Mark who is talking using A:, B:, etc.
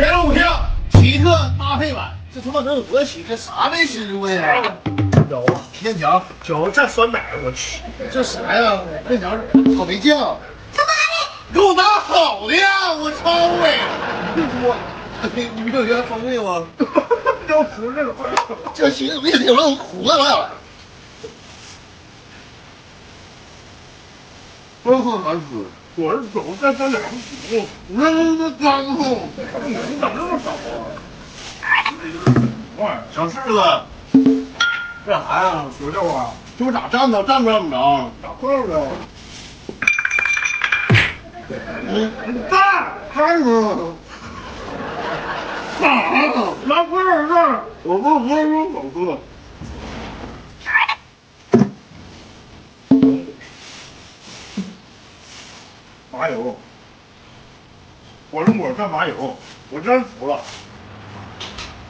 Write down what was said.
A: 人物票奇特搭配版，这他妈能有多奇特？啥没吃过呀？有面条，有蘸酸奶，我去，这啥呀？面条草莓酱。他妈的，给我拿好的呀！我操哎！别说，你们有原风味吗？要吃这个，这行面条让糊了。真好难吃。我是走再加点糊，那干乎，你怎么那么少啊？小柿子，干啥呀？煮肉啊？这不咋蘸呢？蘸不怎么着？咋块了？你大看吗？咋？拿块儿这？我不说好吃。麻油，火龙果蘸麻油，我真服了。